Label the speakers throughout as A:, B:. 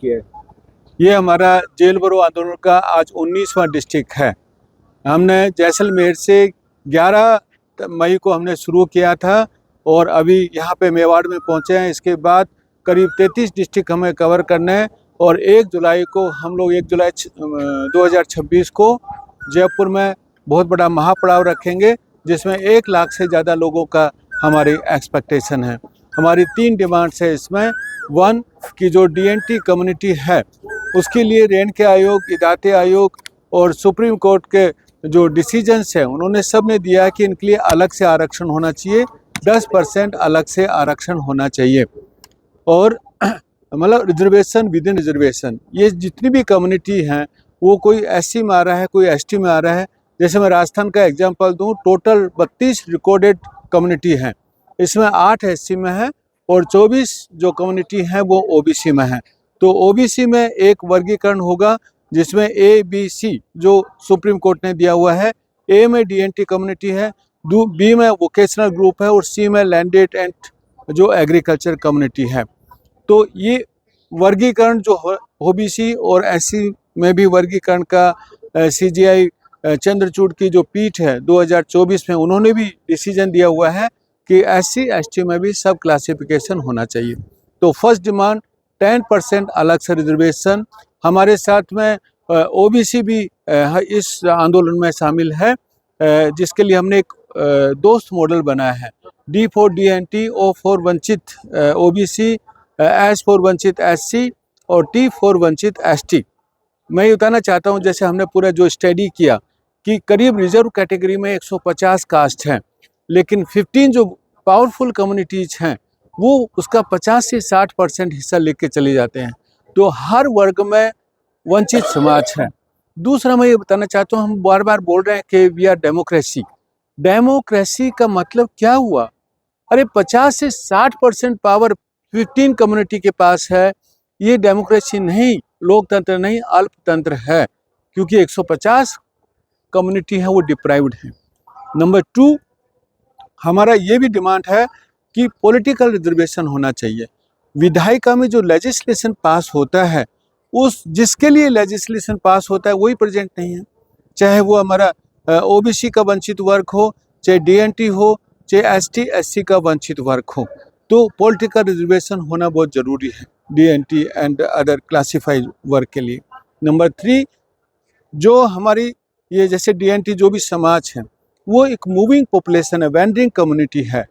A: किया है? ये हमारा जेल भरो आंदोलन का आज 19वां डिस्ट्रिक्ट है। हमने जैसलमेर से 11 मई को हमने शुरू किया था और अभी यहाँ पे मेवाड़ में पहुँचे हैं। इसके बाद करीब 33 डिस्ट्रिक्ट हमें कवर करने हैं और 1 जुलाई को हम लोग 1 जुलाई 2026 को जयपुर में बहुत बड़ा महापड़ाव रखेंगे, जिसमें 1 लाख से ज़्यादा लोगों का हमारी एक्सपेक्टेशन है। हमारी 3 डिमांड्स है इसमें। 1 की जो DNT कम्युनिटी है उसके लिए रेणके आयोग, इदाते आयोग और सुप्रीम कोर्ट के जो डिसीजंस हैं उन्होंने सब ने दिया कि इनके लिए अलग से आरक्षण होना चाहिए, 10% अलग से आरक्षण होना चाहिए। और मतलब रिजर्वेशन विद इन रिजर्वेशन, ये जितनी भी कम्युनिटी हैं वो कोई SC में आ रहा है, कोई ST में आ रहा है। जैसे मैं राजस्थान का एग्जांपल दूं, टोटल 32 रिकॉर्डेड कम्युनिटी हैं, इसमें 8 SC में है और 24 जो कम्युनिटी हैं वो OBC में है। तो OBC में एक वर्गीकरण होगा जिसमें ABC जो सुप्रीम कोर्ट ने दिया हुआ है। A में DNT कम्युनिटी है, B में वोकेशनल ग्रुप है और C में लैंडेड एंड जो एग्रीकल्चर कम्युनिटी है। तो ये वर्गीकरण जो OBC और SC में भी वर्गीकरण का CJI चंद्रचूड़ की जो पीठ है 2024 में उन्होंने भी डिसीजन दिया हुआ है कि SC ST में भी सब क्लासिफिकेशन होना चाहिए। तो फर्स्ट डिमांड 10% अलग से रिजर्वेशन। हमारे साथ में OBC भी इस आंदोलन में शामिल है, जिसके लिए हमने एक दोस्त मॉडल बनाया है। D for DNT, O for वंचित OBC, S for वंचित SC और T for वंचित ST। मैं ये बताना चाहता हूँ, जैसे हमने पूरा जो स्टडी किया कि करीब रिजर्व कैटेगरी में 150 कास्ट हैं, लेकिन 15 जो पावरफुल कम्युनिटीज हैं वो उसका 50 से 60% हिस्सा लेके चले जाते हैं। तो हर वर्ग में वंचित समाज है। दूसरा मैं ये बताना चाहता हूँ, हम बार बार बोल रहे हैं कि वी आर डेमोक्रेसी। डेमोक्रेसी का मतलब क्या हुआ? अरे 50 से 60% पावर 15 कम्युनिटी के पास है, ये डेमोक्रेसी नहीं, लोकतंत्र नहीं, अल्पतंत्र है, क्योंकि 150 कम्युनिटी है वो डिप्राइव्ड है। नंबर 2, हमारा ये भी डिमांड है कि पॉलिटिकल रिजर्वेशन होना चाहिए। विधायिका में जो लेजिस्लेशन पास होता है, उस जिसके लिए लेजिस्लेशन पास होता है वही प्रेजेंट नहीं है, चाहे वो हमारा OBC का वंचित वर्ग हो, चाहे DNT हो, चाहे ST SC का वंचित वर्ग हो। तो पॉलिटिकल रिजर्वेशन होना बहुत ज़रूरी है DNT एंड अदर क्लासिफाइड वर्ग के लिए। नंबर 3, जो हमारी ये जैसे DNT जो भी समाज है वो एक मूविंग पॉपुलेशन है, वेंडरिंग कम्युनिटी है।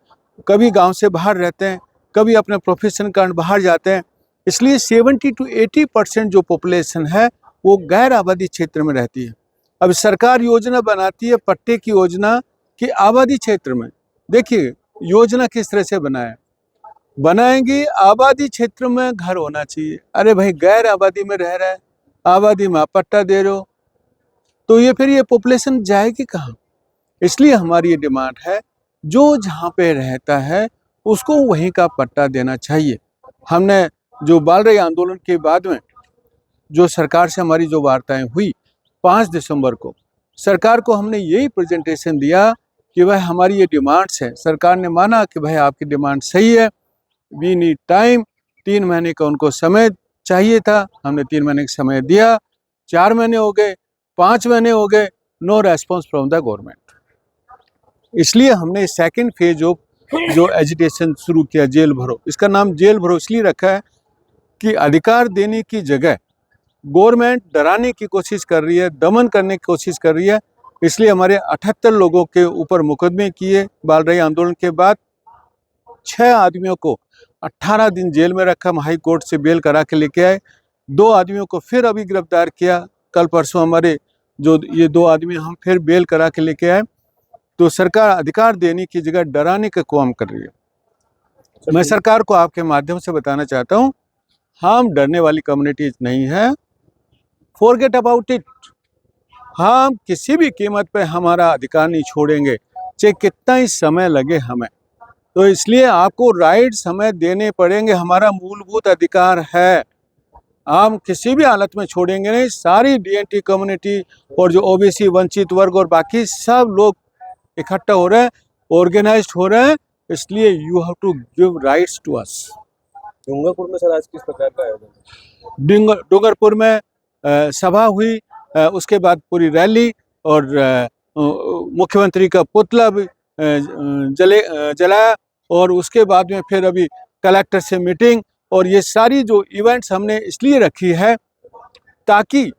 A: कभी गांव से बाहर रहते हैं, कभी अपने प्रोफेशन के कारण बाहर जाते हैं, इसलिए 70 to 80% जो पॉपुलेशन है वो गैर आबादी क्षेत्र में रहती है। अब सरकार योजना बनाती है पट्टे की योजना कि आबादी क्षेत्र में, देखिए योजना किस तरह से बनाएंगे, आबादी क्षेत्र में घर होना चाहिए। अरे भाई गैर आबादी में रह रहा है, आबादी में आप पट्टा दे रहे हो, तो ये फिर ये पॉपुलेशन जाएगी कहाँ? इसलिए हमारी ये डिमांड है, जो जहाँ पे रहता है उसको वहीं का पट्टा देना चाहिए। हमने जो बाल रही आंदोलन के बाद में जो सरकार से हमारी जो वार्ताएं हुई 5 दिसंबर को, सरकार को हमने यही प्रेजेंटेशन दिया कि भाई हमारी ये डिमांड्स हैं। सरकार ने माना कि भाई आपकी डिमांड सही है, वी नीड टाइम। 3 महीने का उनको समय चाहिए था, हमने 3 महीने का समय दिया। 4 महीने हो गए, 5 महीने हो गए, no response from the government. इसलिए हमने सेकंड फेज ऑफ जो एजिटेशन शुरू किया, जेल भरो। इसका नाम जेल भरो इसलिए रखा है कि अधिकार देने की जगह गवर्नमेंट डराने की कोशिश कर रही है, दमन करने की कोशिश कर रही है। इसलिए हमारे 78 लोगों के ऊपर मुकदमे किए बाल रही आंदोलन के बाद। 6 आदमियों को 18 दिन जेल में रखा, हम हाई कोर्ट से बेल करा के लेके आए। 2 आदमियों को फिर अभी गिरफ्तार किया, कल परसों हमारे जो ये 2 आदमी हम फिर बेल करा के लेके आए। तो सरकार अधिकार देने की जगह डराने का काम कर रही है। मैं सरकार को आपके माध्यम से बताना चाहता हूँ, हम डरने वाली कम्युनिटीज नहीं है, फॉरगेट अबाउट इट। हम किसी भी कीमत पे हमारा अधिकार नहीं छोड़ेंगे, चाहे कितना ही समय लगे हमें। तो इसलिए आपको राइट्स हमें देने पड़ेंगे, हमारा मूलभूत अधिकार है, हम किसी भी हालत में छोड़ेंगे नहीं। सारी DNT कम्युनिटी और जो OBC वंचित वर्ग और बाकी सब लोग इकट्ठा हो रहे हैं, ऑर्गेनाइज्ड हो रहे हैं, इसलिए you have to give rights to us.
B: Dungarpur में सर आज किस प्रकार का आयोजन है?
A: डूंगरपुर में सभा हुई, उसके बाद पूरी रैली और मुख्यमंत्री का पुतला भी जलाया और उसके बाद में फिर अभी कलेक्टर से मीटिंग। और ये सारी जो इवेंट्स हमने इसलिए रखी है ताकि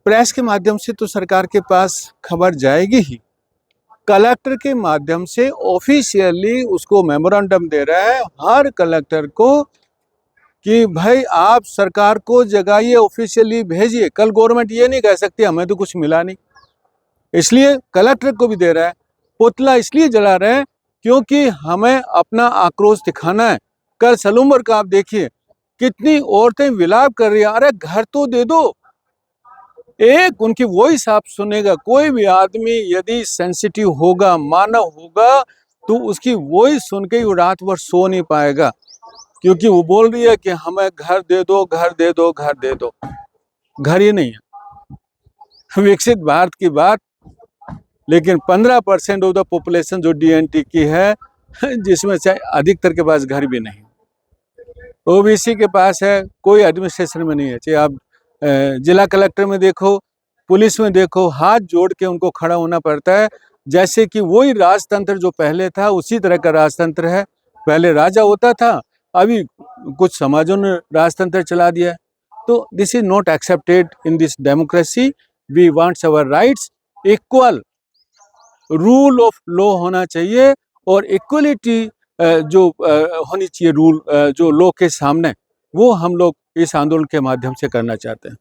A: प्रेस के माध्यम से तो सरकार के पास खबर जाएगी ही, कलेक्टर के माध्यम से ऑफिशियली उसको मेमोरेंडम दे रहा है हर कलेक्टर को कि भाई आप सरकार को जगाइए, ऑफिशियली भेजिए। कल गवर्नमेंट ये नहीं कह सकती हमें तो कुछ मिला नहीं, इसलिए कलेक्टर को भी दे रहा है। पुतला इसलिए जला रहे हैं क्योंकि हमें अपना आक्रोश दिखाना है। कल सलूमर का आप देखिए कितनी औरतें विलाप कर रही है, अरे घर तो दे दो। एक उनकी वॉइस आप सुनेगा, कोई भी आदमी यदि सेंसिटिव होगा, मानव होगा, तो उसकी वॉइस सुन के वो रात भर सो नहीं पाएगा, क्योंकि वो बोल रही है कि हमें घर दे दो, घर दे दो, घर दे दो। घर ही नहीं है विकसित भारत की बात, लेकिन 15% ऑफ द पॉपुलेशन जो DNT की है, जिसमें से अधिकतर के पास घर भी नहीं, OBC के पास है, कोई एडमिनिस्ट्रेशन में नहीं है। चाहे आप जिला कलेक्टर में देखो, पुलिस में देखो, हाथ जोड़ के उनको खड़ा होना पड़ता है, जैसे कि वही राजतंत्र जो पहले था उसी तरह का राजतंत्र है। पहले राजा होता था, अभी कुछ समाजों ने राजतंत्र चला दिया है। तो this is not accepted in this democracy. We wants our rights, equal rule of law होना चाहिए और इक्वलिटी जो होनी चाहिए रूल जो लॉ के सामने, वो हम लोग इस आंदोलन के माध्यम से करना चाहते हैं।